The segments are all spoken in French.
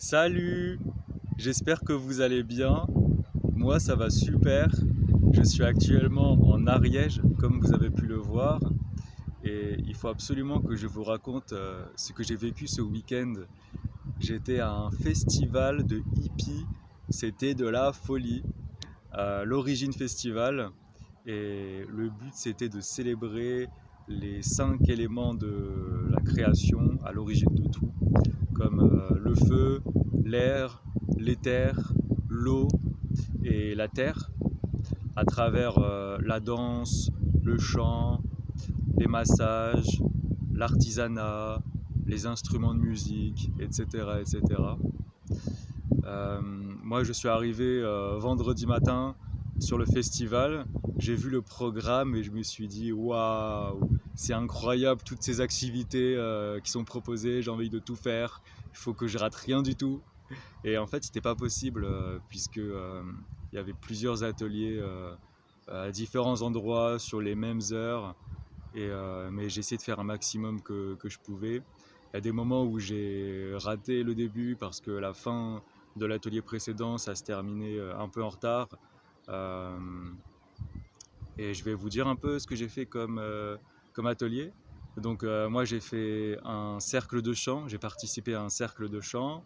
Salut, j'espère que vous allez bien. Moi, ça va super. Je suis actuellement en Ariège, comme vous avez pu le voir, et il faut absolument que je vous raconte ce que j'ai vécu ce week-end. J'étais à un festival de hippies, c'était de la folie. L'Origine Festival, et le but c'était de célébrer les 5 éléments de la création à l'origine de tout, comme le feu, l'air, l'éther, l'eau et la terre, à travers la danse, le chant, les massages, l'artisanat, les instruments de musique, etc. etc. Moi, je suis arrivé vendredi matin sur le festival. J'ai vu le programme et je me suis dit waouh, c'est incroyable toutes ces activités qui sont proposées. J'ai envie de tout faire. Il faut que je rate rien du tout. Et en fait, c'était pas possible puisque il y avait plusieurs ateliers à différents endroits sur les mêmes heures. Mais j'ai essayé de faire un maximum que je pouvais. Il y a des moments où j'ai raté le début parce que la fin de l'atelier précédent, ça se terminait un peu en retard. Euh, et je vais vous dire un peu ce que j'ai fait comme atelier. Donc moi j'ai fait un cercle de chant, j'ai participé à un cercle de chant.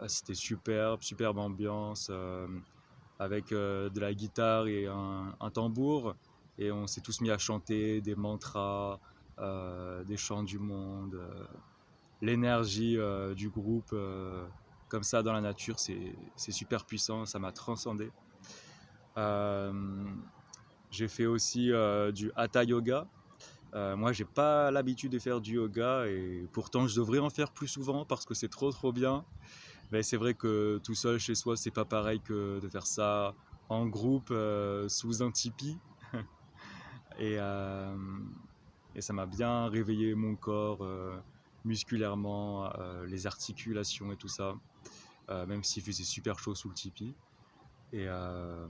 C'était superbe, superbe ambiance, avec de la guitare et un tambour. Et on s'est tous mis à chanter des mantras, des chants du monde, l'énergie du groupe comme ça dans la nature, c'est super puissant, ça m'a transcendé. Euh, j'ai fait aussi du hatha yoga. Moi, j'ai pas l'habitude de faire du yoga et pourtant je devrais en faire plus souvent parce que c'est trop bien. Mais c'est vrai que tout seul chez soi, c'est pas pareil que de faire ça en groupe sous un tipi. Et, euh, et ça m'a bien réveillé mon corps musculairement, les articulations et tout ça, même s'il faisait super chaud sous le tipi. Et, euh,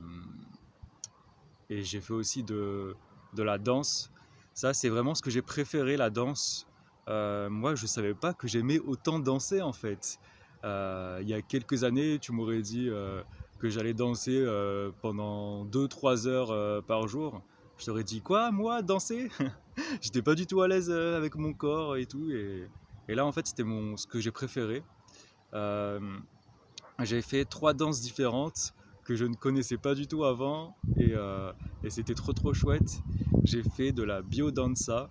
et j'ai fait aussi de la danse. Ça, c'est vraiment ce que j'ai préféré, la danse. Moi, je savais pas que j'aimais autant danser en fait. Il y a quelques années, tu m'aurais dit que j'allais danser pendant 2 3 heures par jour. Je t'aurais dit quoi, moi, danser? J'étais pas du tout à l'aise avec mon corps et tout. Et là, en fait, c'était ce que j'ai préféré. Euh, j'ai fait 3 danses différentes que je ne connaissais pas du tout avant et c'était trop chouette. J'ai fait de la biodanza.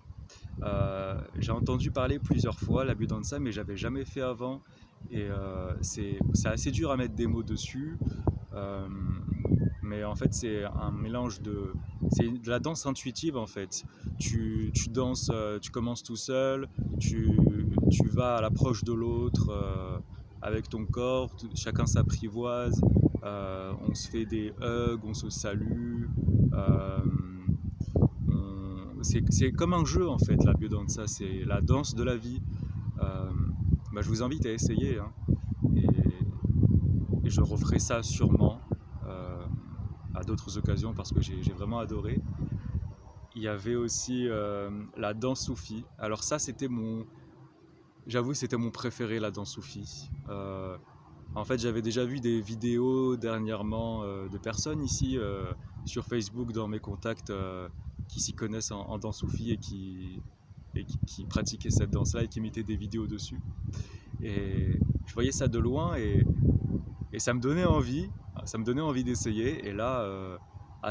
J'ai entendu parler plusieurs fois la biodanza, mais j'avais jamais fait avant. Et c'est assez dur à mettre des mots dessus. Euh, mais en fait, c'est un mélange de. C'est de la danse intuitive en fait. Tu danses, tu commences tout seul, tu vas à l'approche de l'autre avec ton corps, chacun s'apprivoise, on se fait des hugs, on se salue. euh, c'est comme un jeu en fait, la biodanza, c'est la danse de la vie. Euh, je vous invite à essayer, hein, et, et je referai ça sûrement euh, à d'autres occasions parce que j'ai vraiment adoré. Il y avait aussi la danse soufie. Alors ça, j'avoue, c'était mon préféré, la danse soufie. En fait, j'avais déjà vu des vidéos dernièrement de personnes ici sur Facebook dans mes contacts qui s'y connaissent en danse soufie et qui pratiquaient cette danse-là et qui mettaient des vidéos dessus. Et je voyais ça de loin et ça me donnait envie d'essayer. Et là,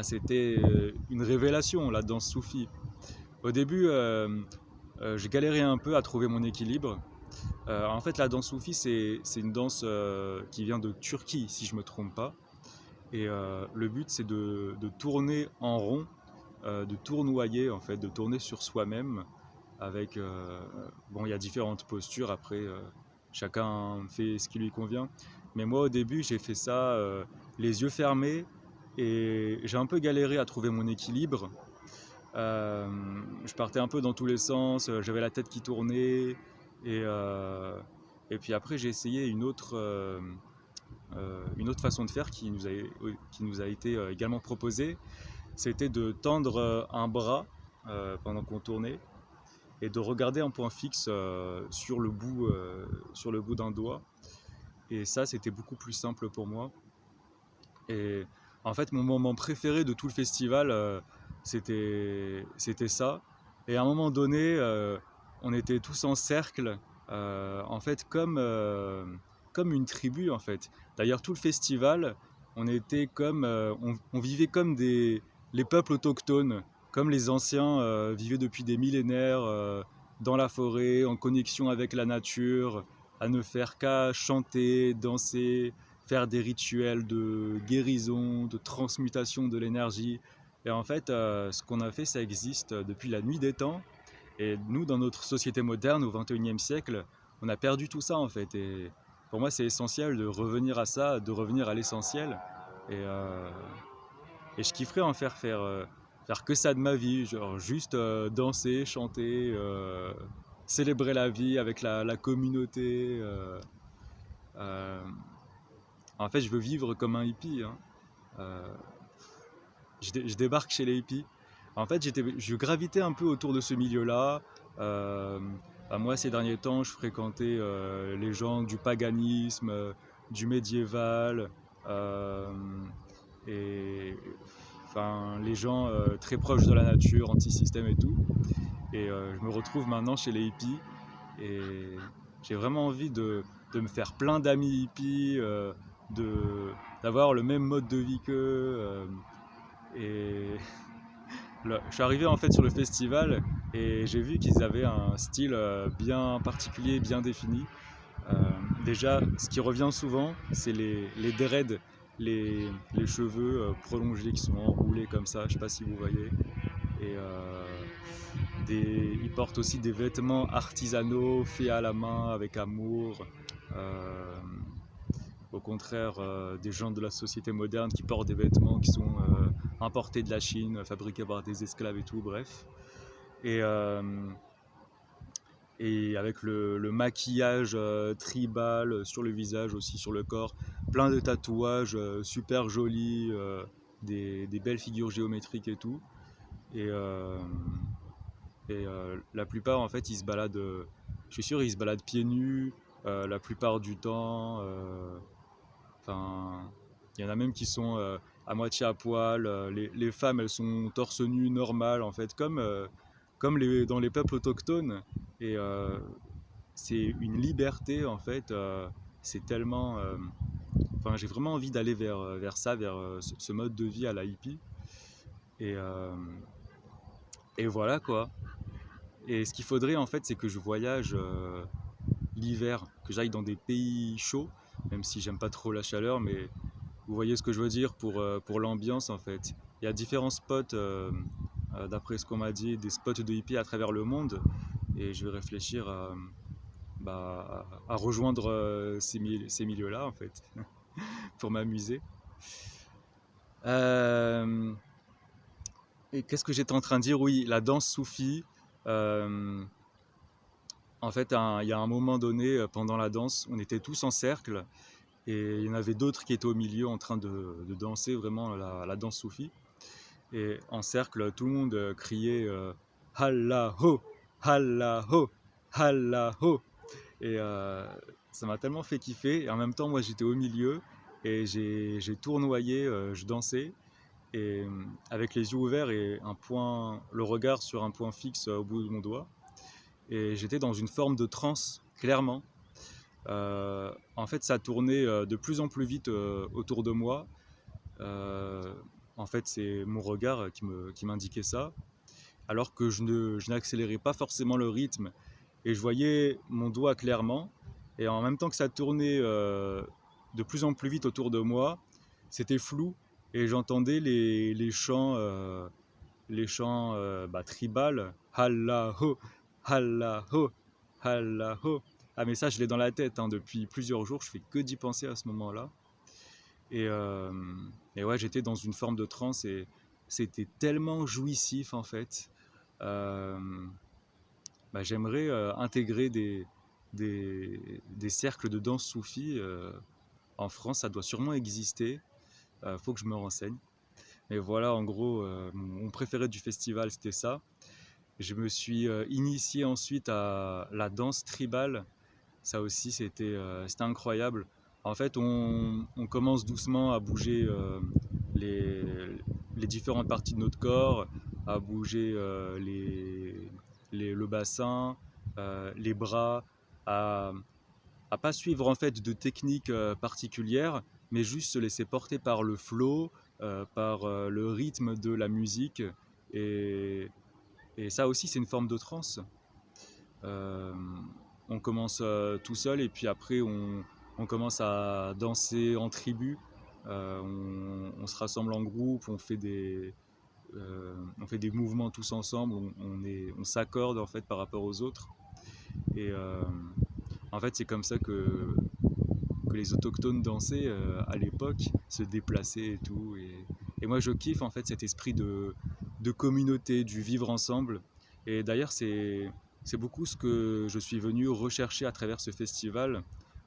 c'était une révélation, la danse soufie. Au début, j'ai galéré un peu à trouver mon équilibre. En fait, la danse soufie, c'est une danse qui vient de Turquie, si je ne me trompe pas. Et le but, c'est de tourner en rond, de tournoyer, en fait, de tourner sur soi-même. Avec, bon, il y a différentes postures, après, chacun fait ce qui lui convient. Mais moi, au début, j'ai fait ça les yeux fermés et j'ai un peu galéré à trouver mon équilibre. Euh, je partais un peu dans tous les sens, j'avais la tête qui tournait et, euh, et puis après j'ai essayé une autre façon de faire qui nous a été également proposée. C'était de tendre un bras pendant qu'on tournait et de regarder un point fixe sur le bout d'un doigt. Et ça, c'était beaucoup plus simple pour moi. Et en fait, mon moment préféré de tout le festival, c'était ça. Et à un moment donné, on était tous en cercle, en fait, comme une tribu, en fait. D'ailleurs, tout le festival, on vivait comme les peuples autochtones, comme les anciens vivaient depuis des millénaires dans la forêt, en connexion avec la nature, à ne faire qu'à chanter, danser, faire des rituels de guérison, de transmutation de l'énergie. Et en fait, ce qu'on a fait, ça existe depuis la nuit des temps. Et nous, dans notre société moderne, au XXIe siècle, on a perdu tout ça en fait. Et pour moi, c'est essentiel de revenir à ça, de revenir à l'essentiel. Et, euh, et je kifferais en faire que ça de ma vie, genre juste danser, chanter, célébrer la vie avec la communauté. Euh, En fait, je veux vivre comme un hippie, hein. Euh, je débarque chez les hippies. En fait, je gravitais un peu autour de ce milieu-là. Euh, Moi, ces derniers temps, je fréquentais les gens du paganisme, du médiéval, euh, et enfin, les gens très proches de la nature, anti-système et tout. Et je me retrouve maintenant chez les hippies. Et j'ai vraiment envie de me faire plein d'amis hippies, de, d'avoir le même mode de vie qu'eux. Et là, je suis arrivé en fait sur le festival et j'ai vu qu'ils avaient un style bien particulier, bien défini. Euh, Déjà, ce qui revient souvent, c'est les dreads, les cheveux prolongés qui sont enroulés comme ça, je sais pas si vous voyez. Et ils portent aussi des vêtements artisanaux, faits à la main, avec amour. Euh, Au contraire des gens de la société moderne qui portent des vêtements qui sont importés de la Chine, fabriqués par des esclaves et tout, bref. Et, euh, et avec le maquillage tribal sur le visage, aussi sur le corps, plein de tatouages super jolis, des belles figures géométriques et tout. Et, euh, la plupart, en fait, ils se baladent, je suis sûr, ils se baladent pieds nus la plupart du temps. Enfin, il y en a même qui sont à moitié à poil. Les femmes, elles sont torse nu, normal, en fait, comme dans les peuples autochtones. Et c'est une liberté, en fait. C'est tellement. Enfin, j'ai vraiment envie d'aller vers ça, vers ce mode de vie à la hippie. Et, euh, et voilà, quoi. Et ce qu'il faudrait, en fait, c'est que je voyage l'hiver, que j'aille dans des pays chauds, même si j'aime pas trop la chaleur, mais vous voyez ce que je veux dire pour l'ambiance en fait. Il y a différents spots, d'après ce qu'on m'a dit, des spots de hippie à travers le monde, et je vais réfléchir à rejoindre ces milieux-là en fait, pour m'amuser. Euh, et qu'est-ce que j'étais en train de dire? Oui, la danse soufie. euh, En fait, il y a un moment donné, pendant la danse, on était tous en cercle, et il y en avait d'autres qui étaient au milieu en train de danser vraiment la danse soufie. Et en cercle, tout le monde criait Allah ho, Allah ho, Allah ho. Et ça m'a tellement fait kiffer. Et en même temps, moi j'étais au milieu et j'ai tournoyé, je dansais. Et avec les yeux ouverts et le regard sur un point fixe au bout de mon doigt. Et j'étais dans une forme de transe, clairement. En fait, ça tournait de plus en plus vite autour de moi. Euh, En fait, c'est mon regard qui m'indiquait ça, alors que je n'accélérais pas forcément le rythme. Et je voyais mon doigt clairement. Et en même temps que ça tournait de plus en plus vite autour de moi, c'était flou. Et j'entendais les chants tribal. Hallaho, hallaho, hallaho. Ah, mais ça, je l'ai dans la tête hein, depuis plusieurs jours. Je fais que d'y penser à ce moment-là. Et, euh, et ouais, j'étais dans une forme de transe et c'était tellement jouissif en fait. Euh, J'aimerais intégrer des cercles de danse soufie. En France, ça doit sûrement exister. Faut que je me renseigne. Mais voilà, en gros, mon préféré du festival, c'était ça. Je me suis initié ensuite à la danse tribale. Ça aussi, c'était incroyable. En fait, on commence doucement à bouger les, les différentes parties de notre corps, à bouger le bassin, les bras, à pas suivre en fait de techniques particulières, mais juste se laisser porter par le flow, par le rythme de la musique. Et, et ça aussi, c'est une forme de transe. Euh, on commence tout seul et puis après on commence à danser en tribu. On se rassemble en groupe, on fait des mouvements tous ensemble, on s'accorde en fait par rapport aux autres. Et en fait c'est comme ça que les autochtones dansaient à l'époque, se déplaçaient et tout. Et moi je kiffe en fait cet esprit de communauté, du vivre ensemble. Et d'ailleurs c'est beaucoup ce que je suis venu rechercher à travers ce festival.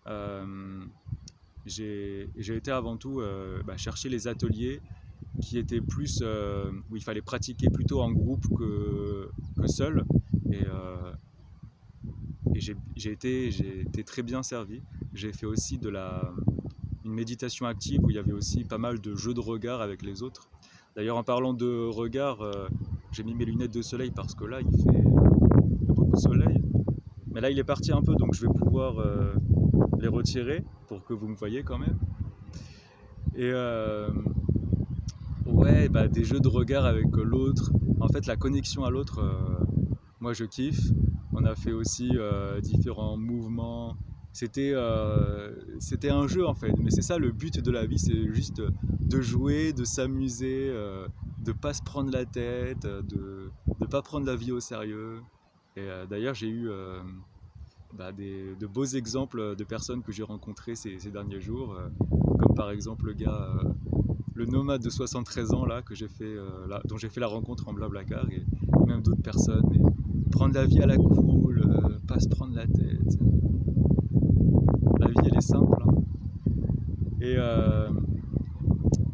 Euh, j'ai été avant tout chercher les ateliers qui étaient plus où il fallait pratiquer plutôt en groupe que seul. Et, j'ai été très bien servi. J'ai fait aussi une méditation active où il y avait aussi pas mal de jeux de regard avec les autres. D'ailleurs, en parlant de regard, j'ai mis mes lunettes de soleil parce que là, il fait beaucoup de soleil. Mais là, il est parti un peu, donc je vais pouvoir les retirer pour que vous me voyez quand même. Et ouais, bah, des jeux de regard avec l'autre. En fait, la connexion à l'autre, moi je kiffe. On a fait aussi différents mouvements. C'était un jeu en fait, mais c'est ça le but de la vie, c'est juste de jouer, de s'amuser, de pas se prendre la tête, de pas prendre la vie au sérieux. Et d'ailleurs, j'ai eu de beaux exemples de personnes que j'ai rencontrées ces derniers jours, comme par exemple le nomade de 73 ans là, dont j'ai fait la rencontre en Blablacar, et même d'autres personnes. Et prendre la vie à la cool, pas se prendre la tête. La vie elle est simple. Hein. Et, euh,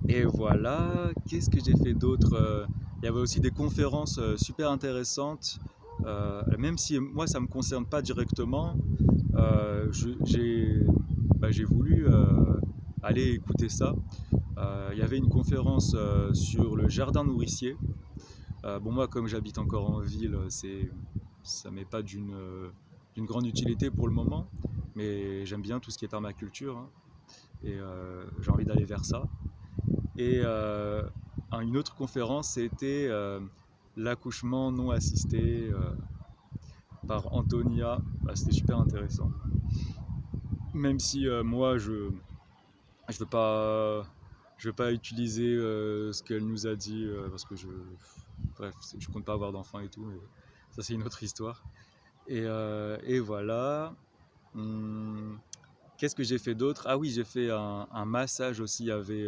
et voilà, qu'est-ce que j'ai fait d'autre. Il y avait aussi des conférences super intéressantes. Même si moi ça ne me concerne pas directement, j'ai voulu aller écouter ça. Il y avait une conférence sur le jardin nourricier. Bon, moi, comme j'habite encore en ville, ça m'est pas d'une grande utilité pour le moment, mais j'aime bien tout ce qui est permaculture, hein, et j'ai envie d'aller vers ça. Et une autre conférence, c'était l'accouchement non assisté par Antonia. Bah, c'était super intéressant. Même si moi, je veux pas, je veux pas utiliser ce qu'elle nous a dit parce que bref, je compte pas avoir d'enfants et tout, mais ça c'est une autre histoire. Et voilà. Hum, Qu'est-ce que j'ai fait d'autre? Ah oui, j'ai fait un massage aussi. Il y avait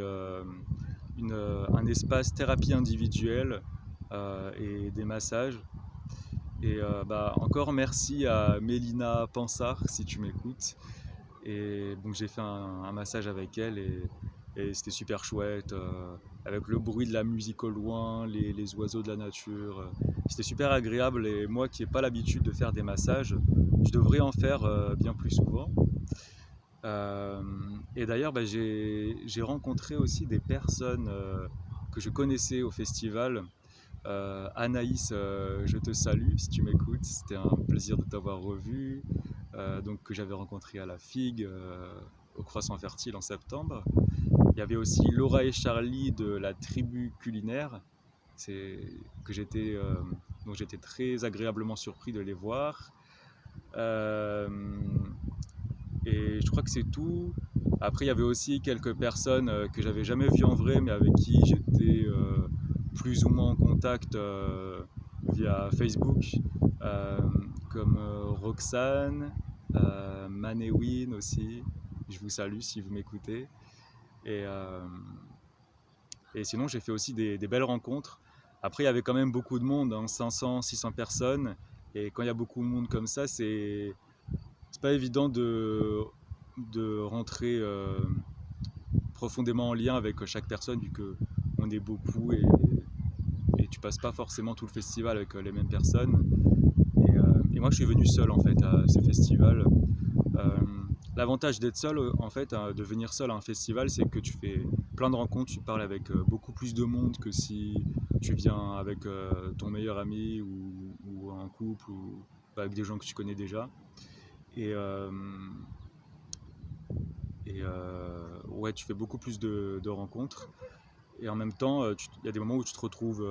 un espace thérapie individuelle et des massages. Et encore merci à Mélina Pansard si tu m'écoutes. Et donc j'ai fait un massage avec elle et c'était super chouette, avec le bruit de la musique au loin, les oiseaux de la nature. C'était super agréable et moi qui n'ai pas l'habitude de faire des massages, je devrais en faire bien plus souvent. Et d'ailleurs, j'ai rencontré aussi des personnes que je connaissais au festival. Anaïs, je te salue si tu m'écoutes. C'était un plaisir de t'avoir revu. Donc que j'avais rencontré à la Figue au Croissant Fertile en septembre. Il y avait aussi Laura et Charlie de la tribu culinaire, c'est, que j'étais, dont j'étais très agréablement surpris de les voir. Euh, et je crois que c'est tout. Après, il y avait aussi quelques personnes que j'avais jamais vues en vrai, mais avec qui j'étais plus ou moins en contact via Facebook, euh, comme Roxane, Manewin aussi. Je vous salue si vous m'écoutez. Et, et sinon, j'ai fait aussi des belles rencontres. Après, il y avait quand même beaucoup de monde, hein, 500, 600 personnes. Et quand il y a beaucoup de monde comme ça, c'est pas évident de rentrer profondément en lien avec chaque personne, vu qu'on est beaucoup et tu passes pas forcément tout le festival avec les mêmes personnes. Et moi, je suis venu seul en fait à ce festival. Euh, L'avantage d'être seul, en fait, de venir seul à un festival, c'est que tu fais plein de rencontres, tu parles avec beaucoup plus de monde que si tu viens avec ton meilleur ami ou un couple ou avec des gens que tu connais déjà. Et, euh, ouais, tu fais beaucoup plus de rencontres. Et en même temps, il y a des moments où tu te retrouves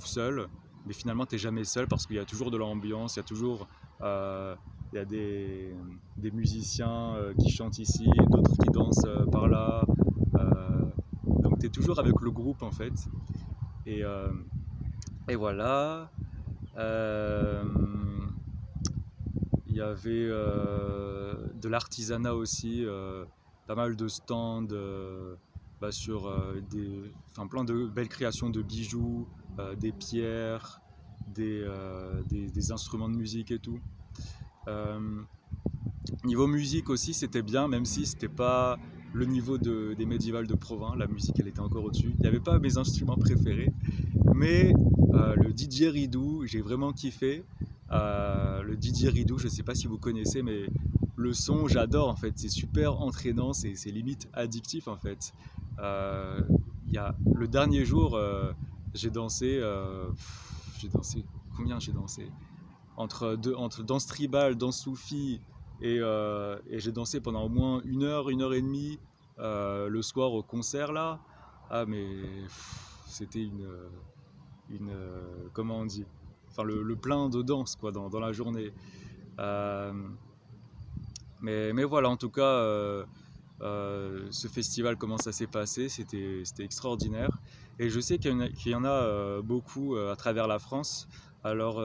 seul, mais finalement, tu n'es jamais seul parce qu'il y a toujours de l'ambiance, il y a toujours euh, il y a des musiciens qui chantent ici, d'autres qui dansent par là. Euh, donc, tu es toujours avec le groupe en fait. Et, euh, et voilà. Euh, Il y avait de l'artisanat aussi, pas mal de stands sur enfin, plein de belles créations de bijoux, des pierres, des instruments de musique et tout. Euh, Niveau musique aussi, c'était bien, même si c'était pas le niveau des médiévales de Provins. La musique, elle était encore au-dessus. Il n'y avait pas mes instruments préférés, mais le DJ Ridou, j'ai vraiment kiffé. Le DJ Ridou, je ne sais pas si vous connaissez, mais le son, j'adore en fait. C'est super entraînant, c'est limite addictif en fait. Euh, le dernier jour, j'ai dansé, combien j'ai dansé? Entre danse tribale, danse soufie, et j'ai dansé pendant au moins une heure et demie le soir au concert là. Ah mais c'était comment on dit, enfin le plein de danse quoi dans la journée. Euh, mais voilà, en tout cas, ce festival, comment ça s'est passé, c'était extraordinaire. Et je sais qu'il y en a beaucoup à travers la France. Alors,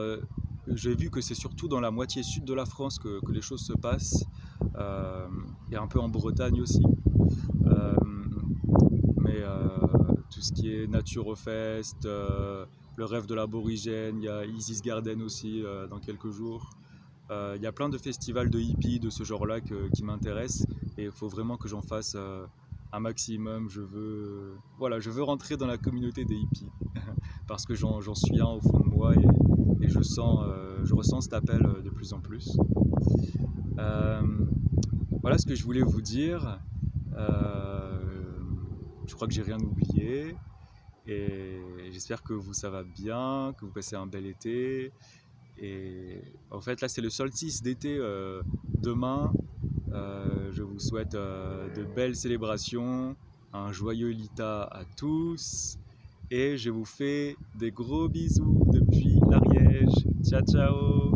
j'ai vu que c'est surtout dans la moitié sud de la France que les choses se passent, euh, et un peu en Bretagne aussi. Euh, mais tout ce qui est Naturefest, le rêve de l'aborigène, il y a Isis Garden aussi dans quelques jours. Il y a plein de festivals de hippies de ce genre-là qui m'intéressent et il faut vraiment que j'en fasse un maximum. Voilà, je veux rentrer dans la communauté des hippies parce que j'en suis un au fond de moi et je ressens cet appel de plus en plus. Euh, voilà ce que je voulais vous dire. Euh, je crois que j'ai rien oublié et j'espère que vous ça va bien, que vous passez un bel été. Et en fait, là, c'est le solstice d'été demain. Je vous souhaite de belles célébrations, un joyeux Lita à tous. Et je vous fais des gros bisous depuis l'Ariège. Ciao, ciao!